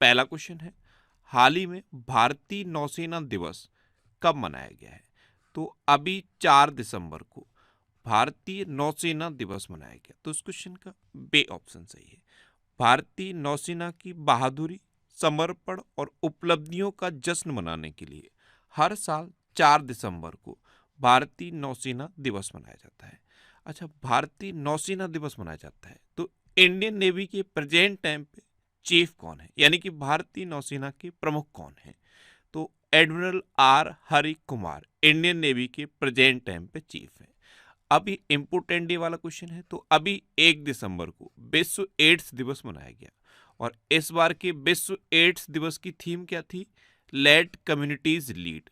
पहला क्वेश्चन है, हाल ही में भारतीय नौसेना दिवस कब मनाया गया है? तो अभी 4 दिसंबर को भारतीय नौसेना दिवस मनाया गया। तो इस क्वेश्चन का बे ऑप्शन सही है। भारतीय नौसेना की बहादुरी, समर्पण और उपलब्धियों का जश्न मनाने के लिए हर साल 4 दिसंबर को भारतीय नौसेना दिवस मनाया जाता है। अच्छा, भारतीय नौसेना दिवस मनाया जाता है तो इंडियन नेवी के प्रेजेंट टाइम पे चीफ कौन है, यानी कि भारतीय नौसेना के प्रमुख कौन है? तो admiral R Hari Kumar Indian navy के प्रेजेंट टाइम पे चीफ है। अभी इम्पोर्टेंट डे वाला क्वेश्चन है, तो अभी 1 दिसंबर को विश्व एड्स दिवस मनाया गया और इस बार के विश्व एड्स दिवस की थीम क्या थी? Late communities lead.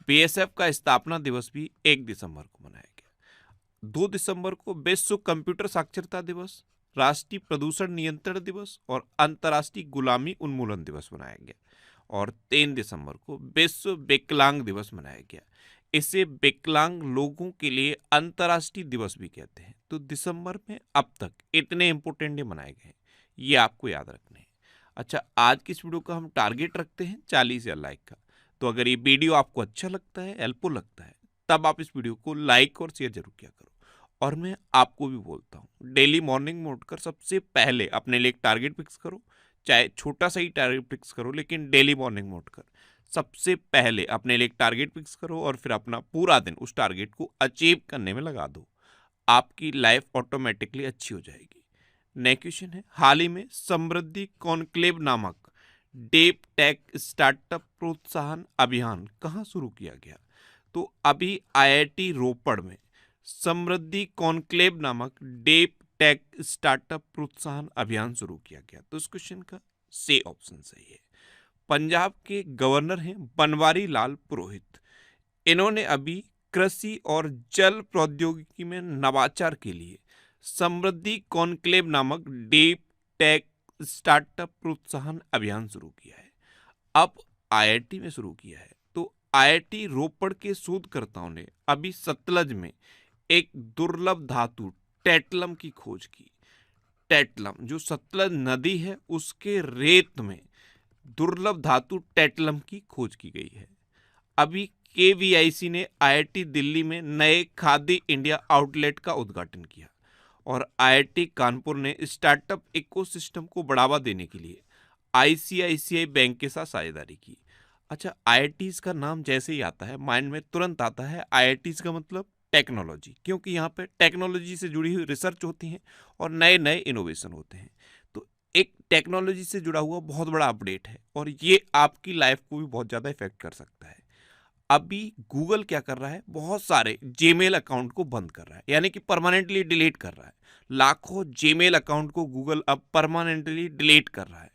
बीएसएफ का स्थापना दिवस भी 1 दिसंबर को मनाया गया। 2 दिसंबर को विश्व कंप्यूटर साक्षरता दिवस, राष्ट्रीय प्रदूषण नियंत्रण दिवस और अंतर्राष्ट्रीय गुलामी उन्मूलन दिवस मनाया गया और 3 दिसंबर को विश्व विकलांग दिवस मनाया गया। इसे विकलांग लोगों के लिए अंतर्राष्ट्रीय दिवस भी कहते हैं। तो दिसंबर में अब तक इतने इंपोर्टेंट डे मनाए गए हैं, ये आपको याद रखने हैं। अच्छा, आज की इस वीडियो का हम टारगेट रखते हैं 40,000 लाइक का। तो अगर ये वीडियो आपको अच्छा लगता है, हेल्पफुल लगता है, तब आप इस वीडियो को लाइक और शेयर जरूर किया करो। और मैं आपको भी बोलता हूँ, डेली मॉर्निंग में उठकर सबसे पहले अपने लिए एक टारगेट फिक्स करो, चाहे छोटा सा ही टारगेट फिक्स करो, लेकिन डेली मॉर्निंग में उठकर सबसे पहले अपने लिए एक टारगेट फिक्स करो और फिर अपना पूरा दिन उस टारगेट को अचीव करने में लगा दो। आपकी लाइफ ऑटोमेटिकली अच्छी हो जाएगी। नेक्स्ट क्वेश्चन है, हाल ही में समृद्धि कॉन्क्लेव नामक डेप टेक स्टार्टअप प्रोत्साहन अभियान कहाँ शुरू किया गया? तो अभी आईआईटी रोपड़ में समृद्धि कॉन्क्लेव नामक डेप टेक स्टार्टअप प्रोत्साहन अभियान शुरू किया गया। तो इस क्वेश्चन का सी ऑप्शन सही है। पंजाब के गवर्नर हैं बनवारी लाल पुरोहित। इन्होंने अभी कृषि और जल प्रौद्योगिकी में नवाचार के लिए समृद्धि कॉन्क्लेव नामक डीप टेक स्टार्टअप प्रोत्साहन अभियान शुरू किया है। अब आईआईटी में शुरू किया है। तो आईआईटी रोपड़ के शोधकर्ताओं ने अभी सतलज में एक दुर्लभ धातु टेटलम की खोज की। टेटलम जो सतलज नदी है उसके रेत में दुर्लभ धातु टेटलम की खोज की गई है। अभी केवीआईसी ने आईआईटी दिल्ली में नए खादी इंडिया आउटलेट का उद्घाटन किया और आईआईटी कानपुर ने स्टार्टअप इकोसिस्टम को बढ़ावा देने के लिए आईसीआईसीआई बैंक के साथ साझेदारी की। अच्छा, आईआईटीज का नाम जैसे ही आता है माइंड में तुरंत आता है आईआईटीज का मतलब टेक्नोलॉजी, क्योंकि यहाँ पे टेक्नोलॉजी से जुड़ी हुई रिसर्च होती है और नए नए इनोवेशन होते हैं। तो एक टेक्नोलॉजी से जुड़ा हुआ बहुत बड़ा अपडेट है और ये आपकी लाइफ को भी बहुत ज़्यादा इफेक्ट कर सकता है। अभी गूगल क्या कर रहा है, बहुत सारे जीमेल अकाउंट को बंद कर रहा है, यानी कि परमानेंटली डिलीट कर रहा है। लाखों जीमेल अकाउंट को गूगल अब परमानेंटली डिलीट कर रहा है।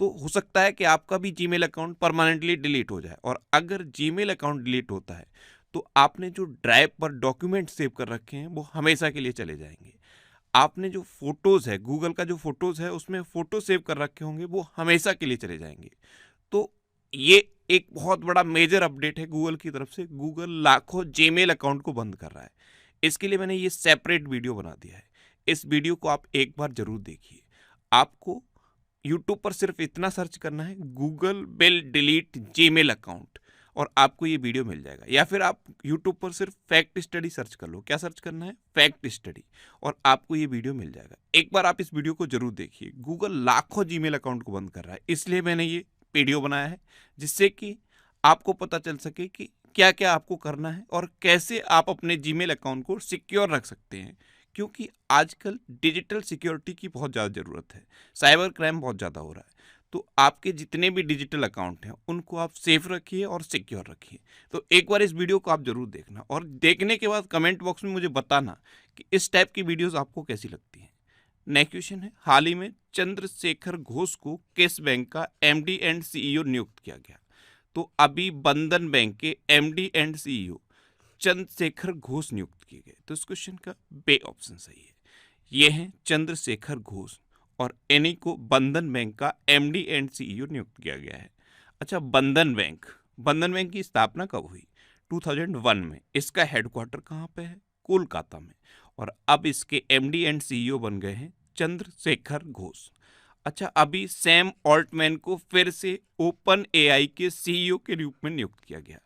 तो हो सकता है कि आपका भी जीमेल अकाउंट परमानेंटली डिलीट हो जाए। और अगर जीमेल अकाउंट डिलीट होता है तो आपने जो ड्राइव पर डॉक्यूमेंट सेव कर रखे हैं वो हमेशा के लिए चले जाएंगे। आपने जो फोटोज़ है, गूगल का जो फोटोज़ है उसमें फ़ोटो सेव कर रखे होंगे वो हमेशा के लिए चले जाएंगे। तो ये एक बहुत बड़ा मेजर अपडेट है गूगल की तरफ से। गूगल लाखों जीमेल अकाउंट को बंद कर रहा है। इसके लिए मैंने ये सेपरेट वीडियो बना दिया है। इस वीडियो को आप एक बार जरूर देखिए। आपको यूट्यूब पर सिर्फ इतना सर्च करना है, Google will delete Gmail account, और आपको ये वीडियो मिल जाएगा। या फिर आप यूट्यूब पर सिर्फ फैक्ट स्टडी सर्च कर लो। क्या सर्च करना है? फैक्ट स्टडी, और आपको ये वीडियो मिल जाएगा। एक बार आप इस वीडियो को जरूर देखिए। गूगल लाखों जीमेल अकाउंट को बंद कर रहा है, इसलिए मैंने ये वीडियो बनाया है, जिससे कि आपको पता चल सके कि क्या क्या आपको करना है और कैसे आप अपने जीमेल अकाउंट को सिक्योर रख सकते हैं। क्योंकि आजकल डिजिटल सिक्योरिटी की बहुत ज़्यादा ज़रूरत है। साइबर क्राइम बहुत ज़्यादा हो रहा है। तो आपके जितने भी डिजिटल अकाउंट हैं उनको आप सेफ रखिए और सिक्योर रखिए। तो एक बार इस वीडियो को आप जरूर देखना और देखने के बाद कमेंट बॉक्स में मुझे बताना कि इस टाइप की वीडियोस आपको कैसी लगती हैं। नेक्स्ट क्वेश्चन है, हाल ही में चंद्रशेखर घोष को किस बैंक का एमडी एंड सीईओ नियुक्त किया गया? तो अभी बंधन बैंक के MD and CEO Chandrashekhar Ghosh नियुक्त किए गए। तो इस क्वेश्चन का बे ऑप्शन सही है। ये हैं चंद्रशेखर घोष और इन्हीं को बंधन बैंक का एमडी एंड सीईओ नियुक्त किया गया है। अच्छा, बंधन बैंक की स्थापना कब हुई? 2001 में। इसका हेडक्वार्टर कहाँ पे है? कोलकाता में। और अब इसके एमडी एंड सीईओ बन गए हैं चंद्रशेखर घोष। अच्छा, अभी सैम ऑल्टमैन को फिर से ओपन एआई के सीईओ के रूप में नियुक्त किया गया।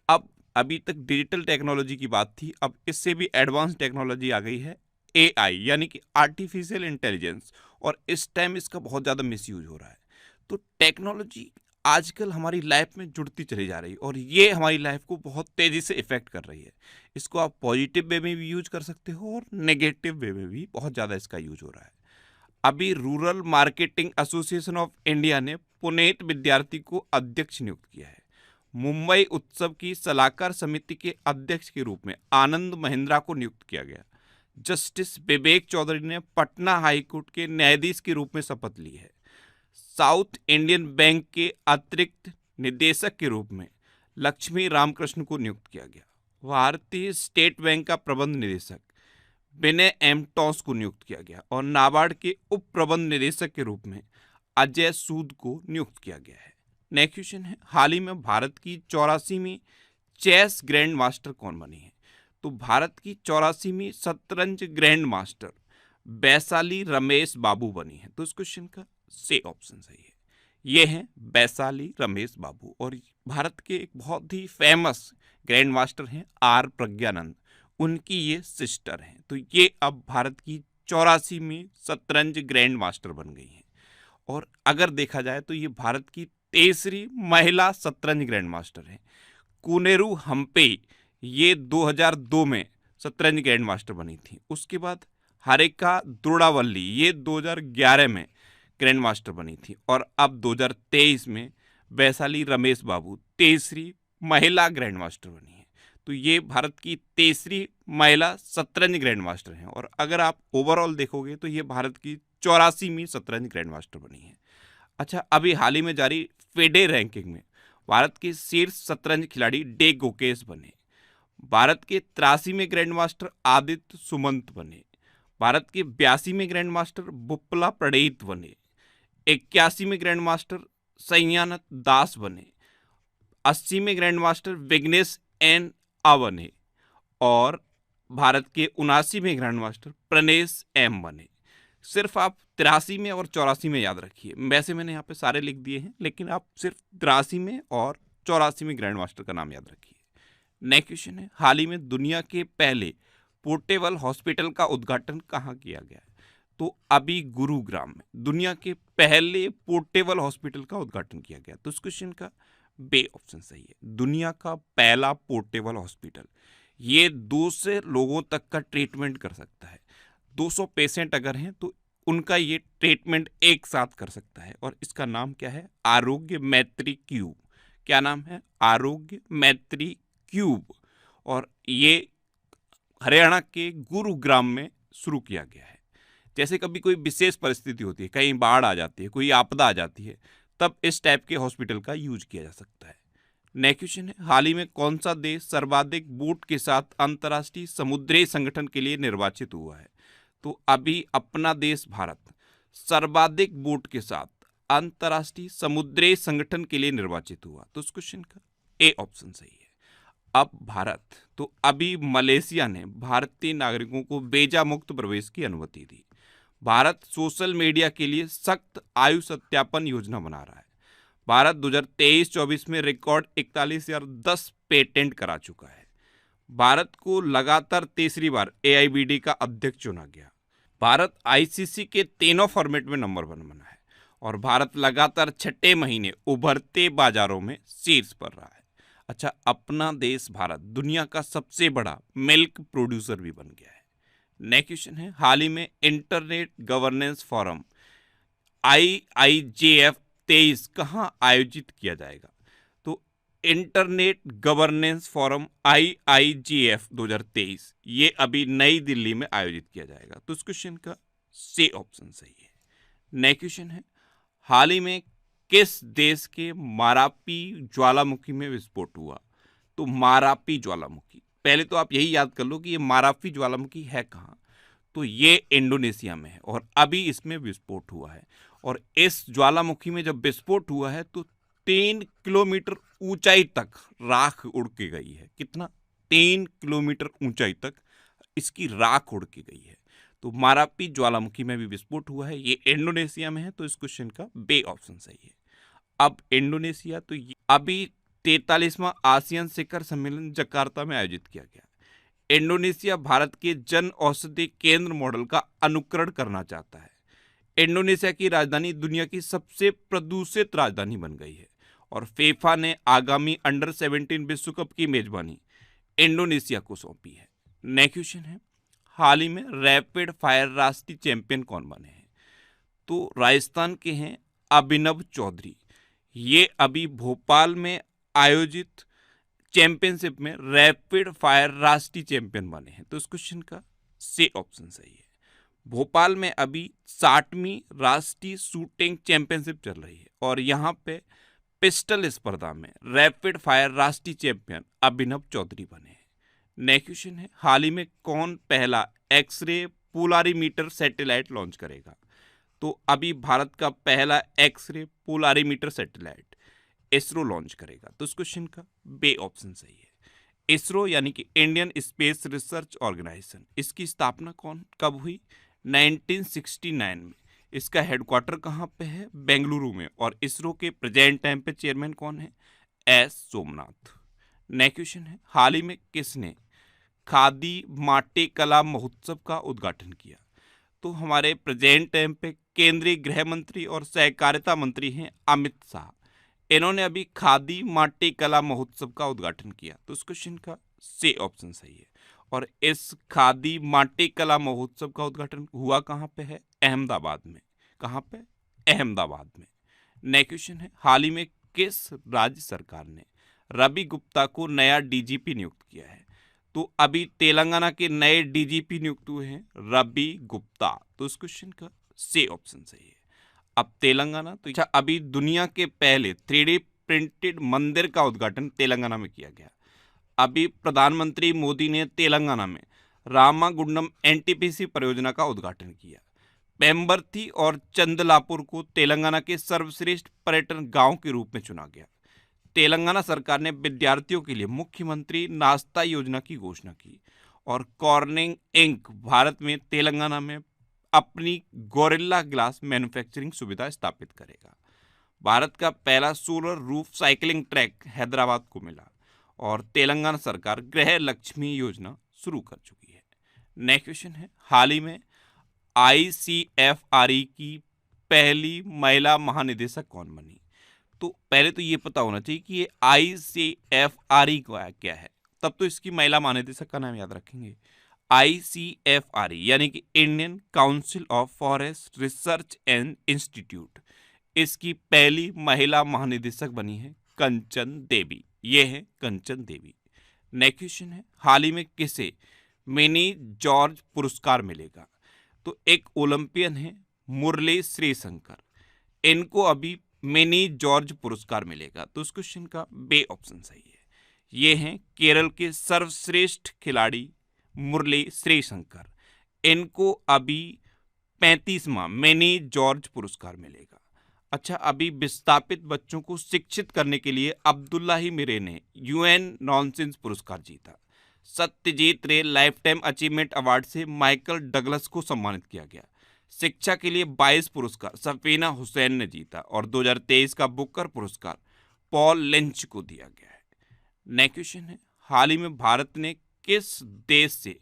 अब अभी तक डिजिटल टेक्नोलॉजी की बात थी, अब इससे भी एडवांस टेक्नोलॉजी आ गई है, एआई यानी कि आर्टिफिशियल इंटेलिजेंस, और इस टाइम इसका बहुत ज़्यादा मिसयूज हो रहा है। तो टेक्नोलॉजी आजकल हमारी लाइफ में जुड़ती चली जा रही है और ये हमारी लाइफ को बहुत तेज़ी से इफेक्ट कर रही है। इसको आप पॉजिटिव वे में भी यूज कर सकते हो और नेगेटिव वे में भी बहुत ज़्यादा इसका यूज हो रहा है। अभी rural marketing association of India ने पुनीत विद्यार्थी को अध्यक्ष नियुक्त किया है। मुंबई उत्सव की सलाहकार समिति के अध्यक्ष के रूप में आनंद महिंद्रा को नियुक्त किया गया। जस्टिस विवेक चौधरी ने पटना हाईकोर्ट के न्यायाधीश के रूप में शपथ ली है। साउथ इंडियन बैंक के अतिरिक्त निदेशक के रूप में लक्ष्मी रामकृष्ण को नियुक्त किया गया। भारतीय स्टेट बैंक का प्रबंध निदेशक विनय एम टॉस को नियुक्त किया गया और नाबार्ड के उप प्रबंध निदेशक के रूप में अजय सूद को नियुक्त किया गया है। नेक्स्ट क्वेश्चन है, हाल ही में भारत की 84वीं चेस ग्रैंड मास्टर कौन बनी है? तो भारत की 84वीं शतरंज ग्रैंड मास्टर वैशाली रमेश बाबू बनी है। तो इस क्वेश्चन का से ऑप्शन सही है, ये हैं वैशाली रमेश बाबू, और भारत के एक बहुत ही फेमस ग्रैंड मास्टर हैं आर प्रज्ञानंद, उनकी ये सिस्टर हैं। तो ये अब भारत की 84वीं शतरंज ग्रैंड मास्टर बन गई हैं। और अगर देखा जाए तो ये भारत की तीसरी महिला शतरंज ग्रैंड मास्टर हैं। कुनेरू हम्पे ये 2002 में शतरंज ग्रैंड मास्टर बनी थी। उसके बाद हारिका द्रोणावल्ली ये 2011 में ग्रैंड मास्टर बनी थी, और अब 2023 में वैशाली रमेश बाबू तीसरी महिला ग्रैंड मास्टर बनी है। तो ये भारत की तीसरी महिला शतरंज ग्रैंड मास्टर हैं, और अगर आप ओवरऑल देखोगे तो ये भारत की 84वीं शतरंज ग्रैंड मास्टर बनी है। अच्छा, अभी हाल ही में जारी फेडे रैंकिंग में भारत के शीर्ष शतरंज खिलाड़ी डे गोकेश बने। भारत के 83वें ग्रैंड मास्टर आदित्य सुमंत बने। भारत के 82वें ग्रैंड मास्टर बुप्पला प्रणीत बने। 81वें ग्रैंड मास्टर सैयानत दास बने। 80वें ग्रैंड मास्टर विग्नेश एन आ बने, और भारत के 79वें ग्रैंड मास्टर प्रणेश एम बने। सिर्फ आप 83 में और 84 में याद रखिए, वैसे मैंने यहाँ पे सारे लिख दिए हैं, लेकिन आप सिर्फ 83 में और 84 में ग्रैंड मास्टर का नाम याद रखिए। नेक्स्ट क्वेश्चन है, हाल ही में दुनिया के पहले पोर्टेबल हॉस्पिटल का उद्घाटन कहाँ किया गया है? तो अभी गुरुग्राम में दुनिया के पहले पोर्टेबल हॉस्पिटल का उद्घाटन किया गया। तो इस क्वेश्चन का बे ऑप्शन सही है, दुनिया का पहला पोर्टेबल हॉस्पिटल। ये 200 लोगों तक का ट्रीटमेंट कर सकता है। 200 पेशेंट अगर हैं तो उनका ये ट्रीटमेंट एक साथ कर सकता है, और इसका नाम क्या है? आरोग्य मैत्री क्यूब। क्या नाम है? आरोग्य मैत्री क्यूब। और ये हरियाणा के गुरुग्राम में शुरू किया गया है। जैसे कभी कोई विशेष परिस्थिति होती है, कहीं बाढ़ आ जाती है, कोई आपदा आ जाती है, तब इस टाइप के हॉस्पिटल का यूज किया जा सकता है। नेक्स्ट क्वेश्चन है, हाल ही में कौन सा देश सर्वाधिक बोट के साथ अंतर्राष्ट्रीय समुद्री संगठन के लिए निर्वाचित हुआ है? तो अभी अपना देश भारत सर्वाधिक बोट के साथ अंतर्राष्ट्रीय समुद्री संगठन के लिए निर्वाचित हुआ। तो इस क्वेश्चन का ए ऑप्शन सही है। अब भारत, तो अभी मलेशिया ने भारतीय नागरिकों को वीजा मुक्त प्रवेश की अनुमति दी। भारत सोशल मीडिया के लिए सख्त आयु सत्यापन योजना बना रहा है। भारत 2023-24 में रिकॉर्ड 41,010 पेटेंट करा चुका है। भारत को लगातार तीसरी बार AIBD का अध्यक्ष चुना गया। भारत ICC के तीनों फॉर्मेट में नंबर 1 बना है, और भारत लगातार 6 महीने उभरते बाजारों में शीर्ष पर रहा है। अच्छा, अपना देश भारत दुनिया का सबसे बड़ा मिल्क प्रोड्यूसर भी बन गया है। नेक्स्ट क्वेश्चन है, हाल ही में इंटरनेट गवर्नेंस फोरम IIJF 23 कहाँ आयोजित किया जाएगा? तो इंटरनेट गवर्नेंस फोरम IIJF 2023 ये अभी नई दिल्ली में आयोजित किया जाएगा। तो इस क्वेश्चन का सी ऑप्शन सही है। नेक्स्ट क्वेश्चन है, हाल ही में किस देश के मारापी ज्वालामुखी में विस्फोट हुआ? तो मारापी ज्वालामुखी, पहले तो आप यही याद कर लो कि ये मारापी ज्वालामुखी है कहाँ। तो ये इंडोनेशिया में है, और अभी इसमें विस्फोट हुआ है। और इस ज्वालामुखी में जब विस्फोट हुआ है तो 3 किलोमीटर ऊंचाई तक राख उड़ के गई है। कितना? 3 किलोमीटर ऊंचाई तक इसकी राख उड़ के गई है। तो मारापी ज्वालामुखी में भी विस्फोट हुआ है, ये इंडोनेशिया में है, तो इस क्वेश्चन का बे ऑप्शन सही है। अब इंडोनेशिया, तो अभी 43वां आसियान शिखर सम्मेलन जकार्ता में आयोजित किया गया। इंडोनेशिया भारत के जन औषधि केंद्र मॉडल का अनुकरण करना चाहता है। इंडोनेशिया की राजधानी दुनिया की सबसे प्रदूषित राजधानी बन गई है और फीफा ने आगामी अंडर 17 विश्व कप की मेजबानी इंडोनेशिया को सौंपी है। नेक्स्ट क्वेश्चन है, हाल ही में रैपिड फायर राष्ट्रीय चैंपियन कौन बने हैं? तो राजस्थान के हैं अभिनव चौधरी। ये अभी भोपाल में आयोजित चैंपियनशिप में रैपिड फायर राष्ट्रीय चैंपियन बने हैं, तो इस क्वेश्चन का सी ऑप्शन सही है। भोपाल में अभी 60वीं राष्ट्रीय शूटिंग चैंपियनशिप चल रही है और यहाँ पे पिस्टल स्पर्धा में रैपिड फायर राष्ट्रीय चैंपियन अभिनव चौधरी बने हैं। नेक्स्ट क्वेश्चन है, हाल ही में कौन पहला एक्सरे पोलारीमीटर सैटेलाइट लॉन्च करेगा? तो अभी भारत का पहला x-ray polarimeter satellite ISRO launch करेगा, तो इस क्वेश्चन का बे ऑप्शन सही है। इसरो यानी कि इंडियन स्पेस रिसर्च ऑर्गेनाइजेशन, इसकी स्थापना कब हुई? 1969 में। इसका हेडक्वार्टर कहाँ पे है? बेंगलुरु में। और इसरो के प्रेजेंट टाइम पे चेयरमैन कौन है? एस सोमनाथ। नेक्स्ट क्वेश्चन है, हाल ही में किसने खादी माटे कला महोत्सव का उद्घाटन किया? तो हमारे प्रेजेंट टाइम पे केंद्रीय गृह मंत्री और सहकारिता मंत्री हैं अमित शाह। इन्होंने अभी खादी माटी कला महोत्सव का उद्घाटन किया, तो इस क्वेश्चन का सी ऑप्शन सही है। और इस खादी माटी कला महोत्सव का उद्घाटन हुआ कहाँ पे है? अहमदाबाद में। कहाँ पे? अहमदाबाद में। नेक्स्ट क्वेश्चन है, हाल ही में किस राज्य सरकार ने रवि गुप्ता को नया डीजीपी नियुक्त किया है? तो अभी तेलंगाना के नए डीजीपी नियुक्त हुए हैं रवि गुप्ता, तो इस क्वेश्चन का सी ऑप्शन सही है। अब तेलंगाना, तो अच्छा, अभी दुनिया के पहले 3D प्रिंटेड मंदिर का उद्घाटन तेलंगाना में किया गया। अभी प्रधानमंत्री मोदी ने तेलंगाना में रामागुंडम एनटीपीसी परियोजना का उद्घाटन किया। पेम्बरथी और चंदलापुर को तेलंगाना के सर्वश्रेष्ठ पर्यटन गांव के रूप में चुना गया। तेलंगाना सरकार ने विद्यार्थियों के लिए मुख्यमंत्री नाश्ता योजना की घोषणा की और कॉर्निंग इंक भारत में तेलंगाना में अपनी गोरिल्ला ग्लास मैन्युफैक्चरिंग सुविधा स्थापित करेगा। भारत का पहला solar roof cycling track Hyderabad को मिला और तेलंगाना सरकार गृह लक्ष्मी योजना शुरू कर चुकी है। नेक्स्ट क्वेश्चन है, हाल ही में ICFRE की पहली महिला महानिदेशक कौन बनी? तो पहले तो ये पता होना चाहिए कि ये ICFRE क्या है, तब तो इसकी महिला महानिदेशक का नाम याद रखेंगे। ICFRE यानी कि Indian council of forest research and institute, इसकी पहली महिला महानिदेशक बनी है कंचन देवी। ये है कंचन देवी। नेक्स्ट क्वेश्चन है, हाल ही में किसे मिनी जॉर्ज पुरस्कार मिलेगा? तो एक ओलंपियन है मुरली श्रीशंकर, इनको अभी मिनी जॉर्ज पुरस्कार मिलेगा, तो इस क्वेश्चन का बे ऑप्शन सही है। ये हैं केरल के सर्वश्रेष्ठ खिलाड़ी मुरली श्रीशंकर, इनको अभी 35वां मिनी जॉर्ज पुरस्कार मिलेगा। अच्छा, अभी विस्थापित बच्चों को शिक्षित करने के लिए अब्दुल्लाही मिरे ने UN नॉनसेंस पुरस्कार जीता। सत्यजीत रे लाइफ टाइम अचीवमेंट अवार्ड से माइकल डगलस को सम्मानित किया गया। शिक्षा के लिए 22 पुरस्कार सफीना हुसैन ने जीता और 2023 का बुकर पुरस्कार पॉल लिंच को दिया गया है। नेक्स्ट क्वेश्चन है, हाल ही में भारत ने किस देश से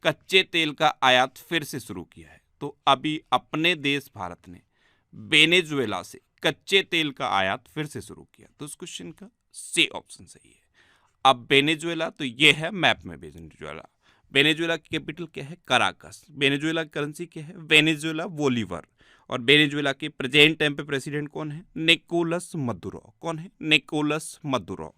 कच्चे तेल का आयात फिर से शुरू किया है? तो अभी अपने देश भारत ने वेनेजुएला से कच्चे तेल का आयात फिर से शुरू किया, तो इस क्वेश्चन का सी ऑप्शन सही है। अब वेनेजुएला, तो ये है मैप में वेनेजुएला। वेनेजुएला की कैपिटल क्या है? कराकस। वेनेजुएला की करेंसी क्या है? Venezuela bolivar. और वेनेजुएला के प्रेजेंट टाइम पे प्रेसिडेंट कौन है? Nicolas Maduro. कौन है? Nicolas Maduro.